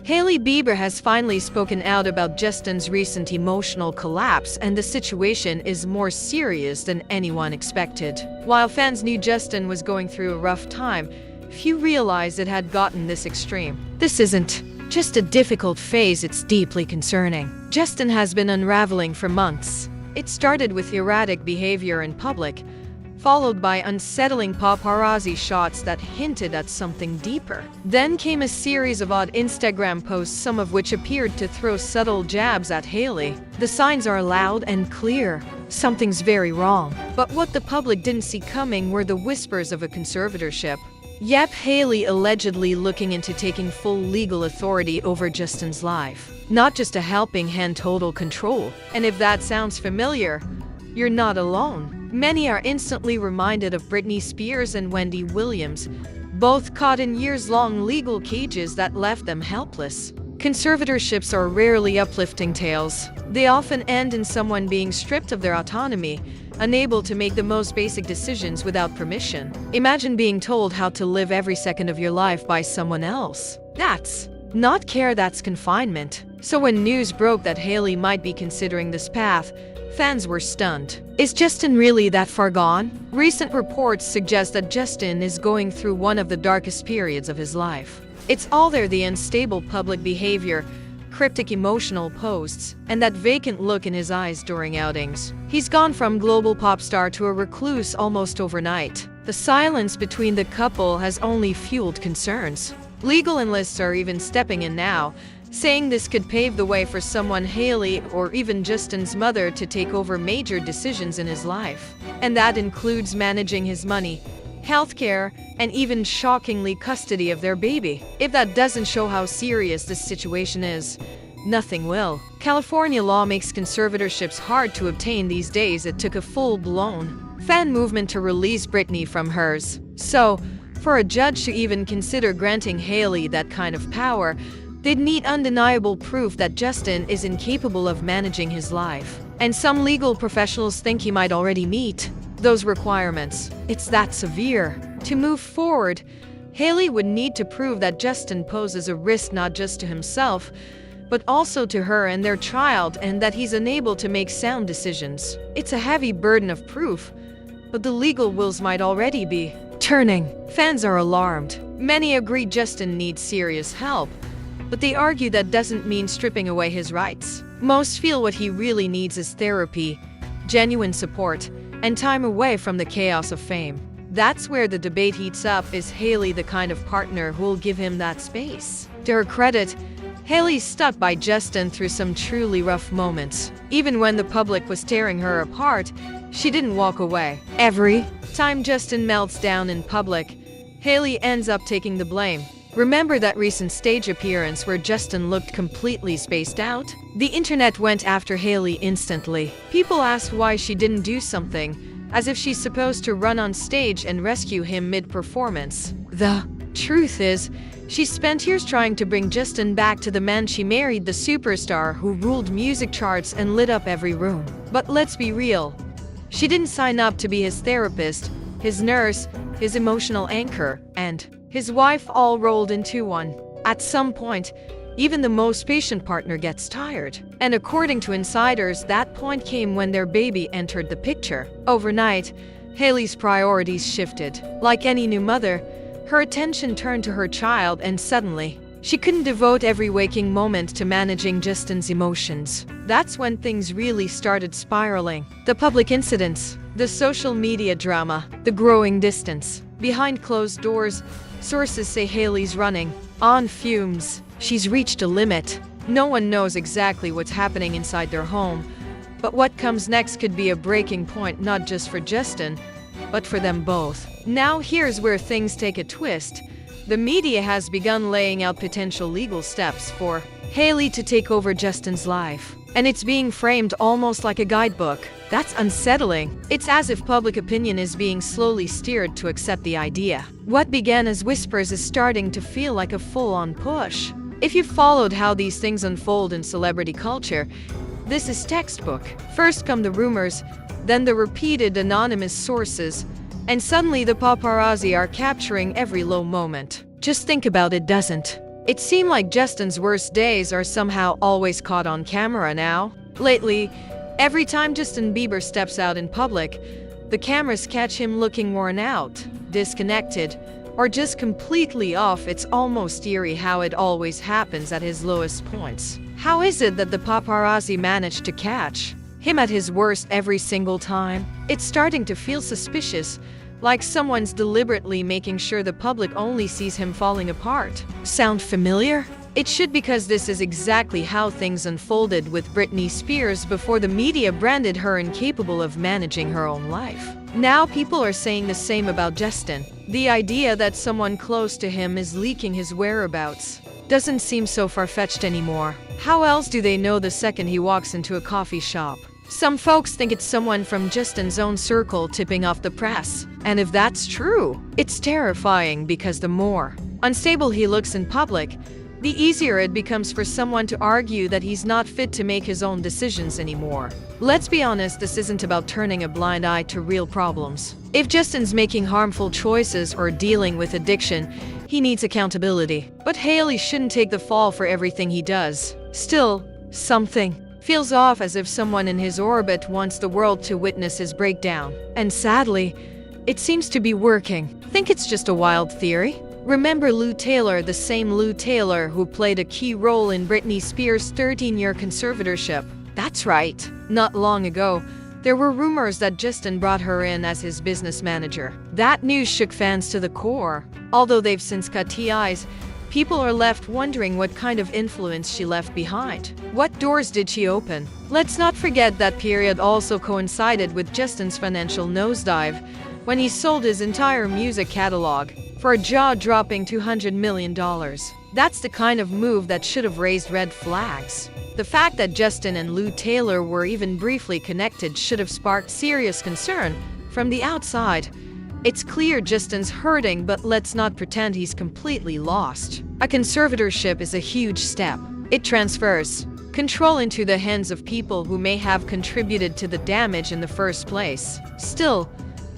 Hailey Bieber has finally spoken out about Justin's recent emotional collapse, and the situation is more serious than anyone expected. While fans knew Justin was going through a rough time, few realized it had gotten this extreme. This isn't just a difficult phase, it's deeply concerning. Justin has been unraveling for months. It started with erratic behavior in public, followed by unsettling paparazzi shots that hinted at something deeper. Then came a series of odd Instagram posts, some of which appeared to throw subtle jabs at Hailey. The signs are loud and clear. Something's very wrong. But what the public didn't see coming were the whispers of a conservatorship. Yep, Hailey allegedly looking into taking full legal authority over Justin's life. Not just a helping hand, total control. And if that sounds familiar, you're not alone. Many are instantly reminded of Britney Spears and Wendy Williams, both caught in years-long legal cages that left them helpless. Conservatorships are rarely uplifting tales. They often end in someone being stripped of their autonomy, unable to make the most basic decisions without permission. Imagine being told how to live every second of your life by someone else. That's not care, that's confinement. So when news broke that Hailey might be considering this path, fans were stunned. Is Justin really that far gone? Recent reports suggest that Justin is going through one of the darkest periods of his life. It's all there: the unstable public behavior, cryptic emotional posts, and that vacant look in his eyes during outings. He's gone from global pop star to a recluse almost overnight. The silence between the couple has only fueled concerns. Legal analysts are even stepping in now, saying this could pave the way for someone, Hailey or even Justin's mother, to take over major decisions in his life. And that includes managing his money, healthcare, and even shockingly custody of their baby. If that doesn't show how serious this situation is, nothing will. California law makes conservatorships hard to obtain these days. It took a full-blown fan movement to release Britney from hers. So, for a judge to even consider granting Hailey that kind of power, they'd need undeniable proof that Justin is incapable of managing his life. And some legal professionals think he might already meet those requirements. It's that severe. To move forward, Hailey would need to prove that Justin poses a risk not just to himself, but also to her and their child, and that he's unable to make sound decisions. It's a heavy burden of proof, but the legal wheels might already be turning. Fans are alarmed. Many agree Justin needs serious help, but they argue that doesn't mean stripping away his rights. Most feel what he really needs is therapy, genuine support, and time away from the chaos of fame. That's where the debate heats up. Is Hailey the kind of partner who'll give him that space? To her credit, Hailey stuck by Justin through some truly rough moments. Even when the public was tearing her apart, she didn't walk away. Every time Justin melts down in public, Hailey ends up taking the blame. Remember that recent stage appearance where Justin looked completely spaced out? The internet went after Hailey instantly. People asked why she didn't do something, as if she's supposed to run on stage and rescue him mid-performance. The truth is, she spent years trying to bring Justin back to the man she married, the superstar who ruled music charts and lit up every room. But let's be real. She didn't sign up to be his therapist, his nurse, his emotional anchor, and his wife, all rolled into one. At some point, even the most patient partner gets tired. And according to insiders, that point came when their baby entered the picture. Overnight, Hailey's priorities shifted. Like any new mother, her attention turned to her child, and suddenly, she couldn't devote every waking moment to managing Justin's emotions. That's when things really started spiraling. The public incidents, the social media drama, the growing distance. Behind closed doors, sources say Hailey's running on fumes. She's reached a limit. No one knows exactly what's happening inside their home, but what comes next could be a breaking point, not just for Justin, but for them both. Now here's where things take a twist. The media has begun laying out potential legal steps for Hailey to take over Justin's life. And it's being framed almost like a guidebook. That's unsettling. It's as if public opinion is being slowly steered to accept the idea. What began as whispers is starting to feel like a full-on push. If you've followed how these things unfold in celebrity culture, this is textbook. First come the rumors, then the repeated anonymous sources, and suddenly the paparazzi are capturing every low moment. Just think about it, doesn't It seemed like Justin's worst days are somehow always caught on camera now. Lately, every time Justin Bieber steps out in public, the cameras catch him looking worn out, disconnected, or just completely off. It's almost eerie how it always happens at his lowest points. How is it that the paparazzi managed to catch him at his worst every single time? It's starting to feel suspicious, like someone's deliberately making sure the public only sees him falling apart. Sound familiar? It should, because this is exactly how things unfolded with Britney Spears before the media branded her incapable of managing her own life. Now people are saying the same about Justin. The idea that someone close to him is leaking his whereabouts doesn't seem so far-fetched anymore. How else do they know the second he walks into a coffee shop? Some folks think it's someone from Justin's own circle tipping off the press. And if that's true, it's terrifying, because the more unstable he looks in public, the easier it becomes for someone to argue that he's not fit to make his own decisions anymore. Let's be honest, this isn't about turning a blind eye to real problems. If Justin's making harmful choices or dealing with addiction, he needs accountability. But Hailey shouldn't take the fall for everything he does. Still, something feels off, as if someone in his orbit wants the world to witness his breakdown. And sadly, it seems to be working. Think it's just a wild theory? Remember Lou Taylor, the same Lou Taylor who played a key role in Britney Spears' 13-year conservatorship? That's right. Not long ago, there were rumors that Justin brought her in as his business manager. That news shook fans to the core. Although they've since cut ties, people are left wondering what kind of influence she left behind. What doors did she open? Let's not forget that period also coincided with Justin's financial nosedive, when he sold his entire music catalog for a jaw-dropping $200 million. That's the kind of move that should have raised red flags. The fact that Justin and Lou Taylor were even briefly connected should have sparked serious concern from the outside. It's clear Justin's hurting, but let's not pretend he's completely lost. A conservatorship is a huge step. It transfers control into the hands of people who may have contributed to the damage in the first place. Still,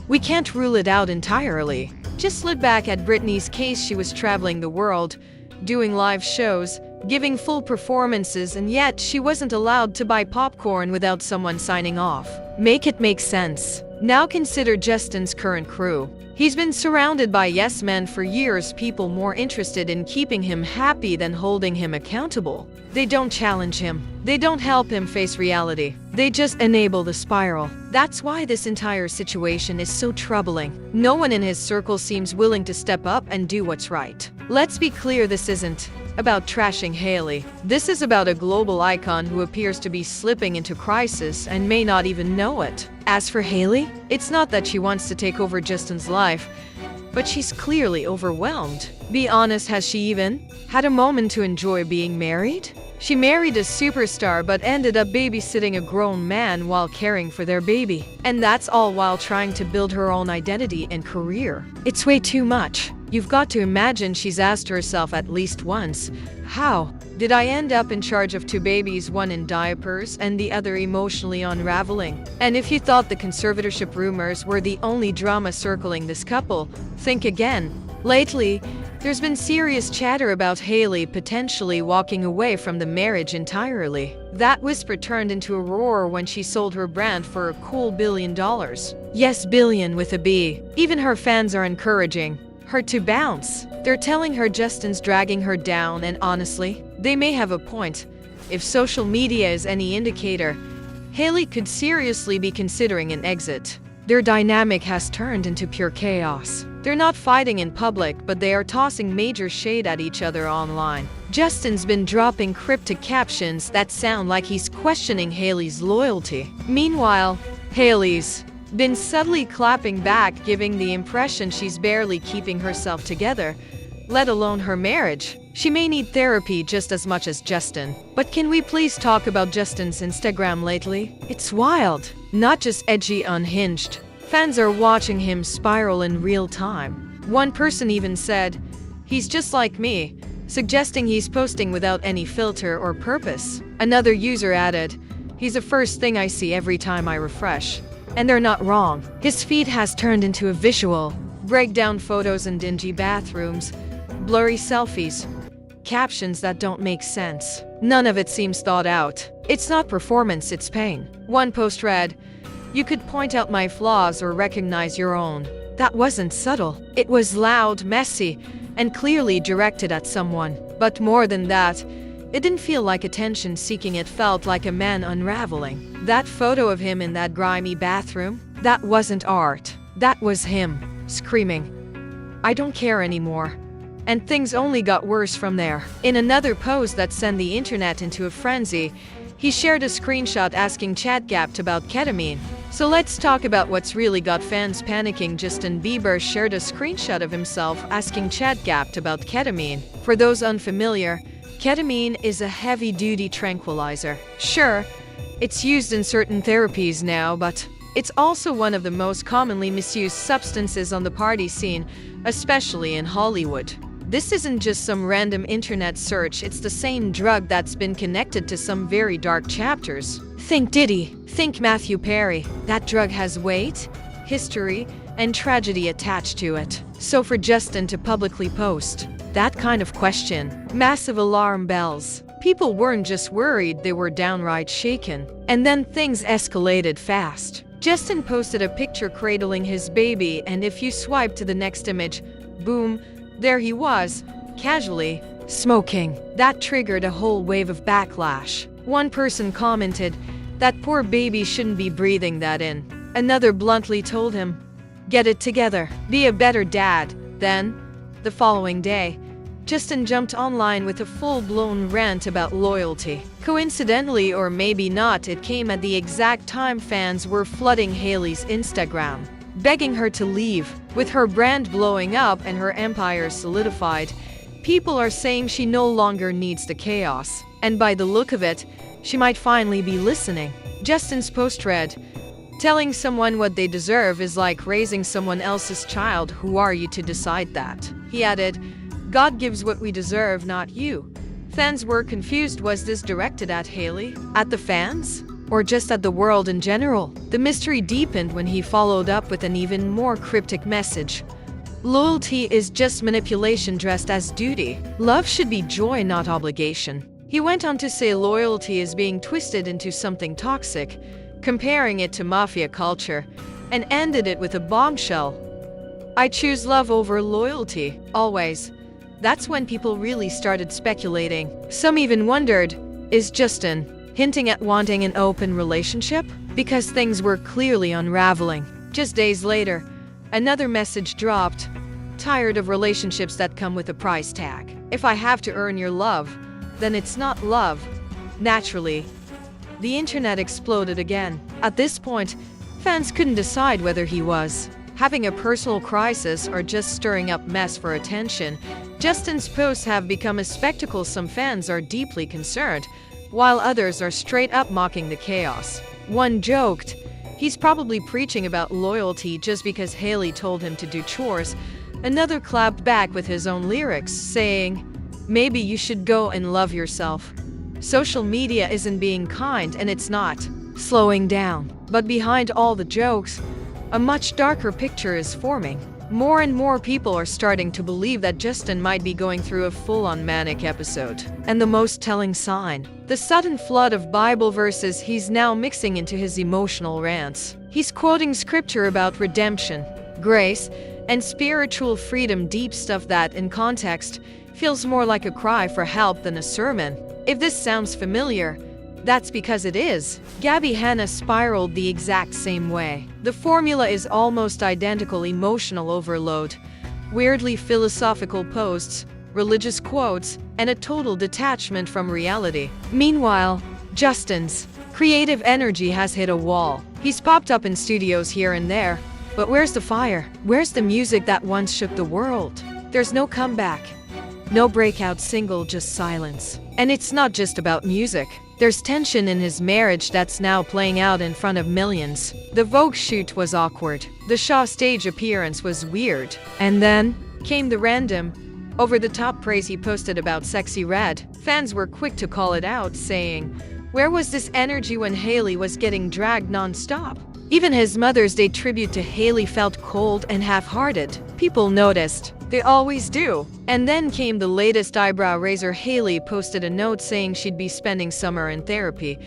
we can't rule it out entirely. Just look back at Britney's case. She was traveling the world, doing live shows, giving full performances, and yet she wasn't allowed to buy popcorn without someone signing off. Make it make sense. Now consider Justin's current crew. He's been surrounded by yes men for years, people more interested in keeping him happy than holding him accountable. They don't challenge him. They don't help him face reality. They just enable the spiral. That's why this entire situation is so troubling. No one in his circle seems willing to step up and do what's right. Let's be clear, this isn't about trashing Hailey. This is about a global icon who appears to be slipping into crisis and may not even know it. As for Hailey, it's not that she wants to take over Justin's life, but she's clearly overwhelmed. Be honest, has she even had a moment to enjoy being married? She married a superstar but ended up babysitting a grown man while caring for their baby. And that's all while trying to build her own identity and career. It's way too much. You've got to imagine she's asked herself at least once, how did I end up in charge of two babies, one in diapers and the other emotionally unraveling? And if you thought the conservatorship rumors were the only drama circling this couple, think again. Lately, there's been serious chatter about Hailey potentially walking away from the marriage entirely. That whisper turned into a roar when she sold her brand for a cool $1 billion. Yes, billion with a B. Even her fans are encouraging her to bounce. They're telling her Justin's dragging her down, and honestly, they may have a point. If social media is any indicator, Hailey could seriously be considering an exit. Their dynamic has turned into pure chaos. They're not fighting in public, but they are tossing major shade at each other online. Justin's been dropping cryptic captions that sound like he's questioning Hailey's loyalty. Meanwhile, Hailey's been subtly clapping back, giving the impression she's barely keeping herself together, let alone her marriage. She may need therapy just as much as Justin. But can we please talk about Justin's Instagram lately? It's wild. Not just edgy, unhinged. Fans are watching him spiral in real time. One person even said, "He's just like me," suggesting he's posting without any filter or purpose. Another user added, "He's the first thing I see every time I refresh." And they're not wrong. His feed has turned into a visual. Breakdown photos in dingy bathrooms, blurry selfies, captions that don't make sense. None of it seems thought out. It's not performance, it's pain. One post read, "You could point out my flaws or recognize your own." That wasn't subtle. It was loud, messy, and clearly directed at someone. But more than that, it didn't feel like attention seeking, it felt like a man unraveling. That photo of him in that grimy bathroom, that wasn't art. That was him, screaming, "I don't care anymore." And things only got worse from there. In another post that sent the internet into a frenzy, he shared a screenshot asking ChatGapt about ketamine. So let's talk about what's really got fans panicking. Justin Bieber shared a screenshot of himself asking ChatGapt about ketamine. For those unfamiliar, ketamine is a heavy-duty tranquilizer. Sure, it's used in certain therapies now, but it's also one of the most commonly misused substances on the party scene, especially in Hollywood. This isn't just some random internet search, it's the same drug that's been connected to some very dark chapters. Think Diddy, think Matthew Perry. That drug has weight, history, and tragedy attached to it. So for Justin to publicly post that kind of question, massive alarm bells. People weren't just worried, they were downright shaken. And then things escalated fast. Justin posted a picture cradling his baby, and if you swipe to the next image, boom, there he was, casually smoking. That triggered a whole wave of backlash. One person commented, "That poor baby shouldn't be breathing that in." Another bluntly told him, "Get it together, be a better dad." Then, the following day, Justin jumped online with a full-blown rant about loyalty. Coincidentally, or maybe not, it came at the exact time fans were flooding Hailey's Instagram, begging her to leave. With her brand blowing up and her empire solidified, people are saying she no longer needs the chaos. And by the look of it, she might finally be listening. Justin's post read, "Telling someone what they deserve is like raising someone else's child. Who are you to decide that?" He added, "God gives what we deserve, not you." Fans were confused. Was this directed at Hailey? At the fans? Or just at the world in general? The mystery deepened when he followed up with an even more cryptic message. "Loyalty is just manipulation dressed as duty. Love should be joy, not obligation." He went on to say loyalty is being twisted into something toxic, comparing it to mafia culture, and ended it with a bombshell. "I choose love over loyalty, always." That's when people really started speculating. Some even wondered, is Justin hinting at wanting an open relationship? Because things were clearly unraveling. Just days later, another message dropped. "Tired of relationships that come with a price tag. If I have to earn your love, then it's not love." Naturally, the internet exploded again. At this point, fans couldn't decide whether he was having a personal crisis or just stirring up mess for attention. Justin's posts have become a spectacle. Some fans are deeply concerned, while others are straight up mocking the chaos. One joked, "He's probably preaching about loyalty just because Hailey told him to do chores." Another clapped back with his own lyrics, saying, "Maybe you should go and love yourself." Social media isn't being kind, and it's not slowing down. But behind all the jokes, a much darker picture is forming. More and more people are starting to believe that Justin might be going through a full-on manic episode. And the most telling sign, the sudden flood of Bible verses he's now mixing into his emotional rants. He's quoting scripture about redemption, grace, and spiritual freedom, deep stuff that, in context, feels more like a cry for help than a sermon. If this sounds familiar, that's because it is. Gabby Hanna spiraled the exact same way. The formula is almost identical: emotional overload, weirdly philosophical posts, religious quotes, and a total detachment from reality. Meanwhile, Justin's creative energy has hit a wall. He's popped up in studios here and there, but where's the fire? Where's the music that once shook the world? There's no comeback, no breakout single, just silence. And it's not just about music. There's tension in his marriage that's now playing out in front of millions. The Vogue shoot was awkward. The Shaw stage appearance was weird. And then came the random, over-the-top praise he posted about Sexy Red. Fans were quick to call it out, saying, "Where was this energy when Hailey was getting dragged non-stop?" Even his Mother's Day tribute to Hailey felt cold and half-hearted. People noticed They always do. And then came the latest eyebrow raiser. Hailey posted a note saying she'd be spending summer in therapy,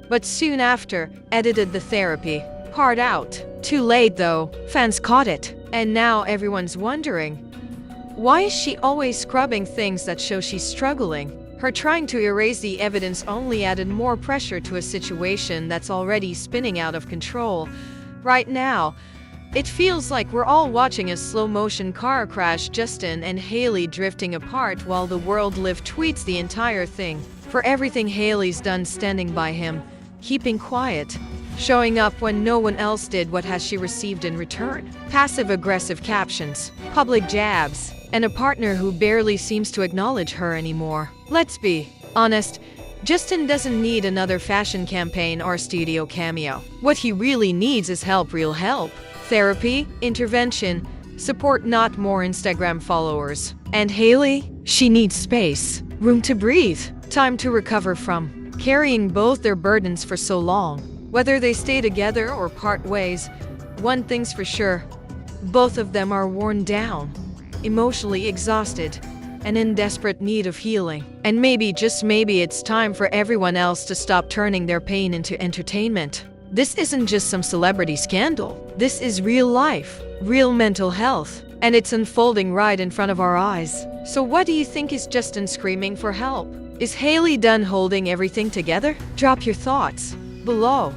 but soon after, edited the therapy part out. Too late though, fans caught it. And now everyone's wondering, why is she always scrubbing things that show she's struggling? Her trying to erase the evidence only added more pressure to a situation that's already spinning out of control. Right now, it feels like we're all watching a slow-motion car crash. Justin and Hailey drifting apart while the world live tweets the entire thing. For everything Hailey's done standing by him, keeping quiet, showing up when no one else did, what has she received in return? Passive-aggressive captions, public jabs, and a partner who barely seems to acknowledge her anymore. Let's be honest, Justin doesn't need another fashion campaign or studio cameo. What he really needs is help, real help. Therapy, intervention, support, not more Instagram followers. And Hailey? She needs space, room to breathe, time to recover from carrying both their burdens for so long. Whether they stay together or part ways, one thing's for sure, both of them are worn down, emotionally exhausted, and in desperate need of healing. And maybe, just maybe, it's time for everyone else to stop turning their pain into entertainment. This isn't just some celebrity scandal. This is real life, real mental health, and it's unfolding right in front of our eyes. So what do you think? Is Justin screaming for help? Is Hailey done holding everything together? Drop your thoughts below.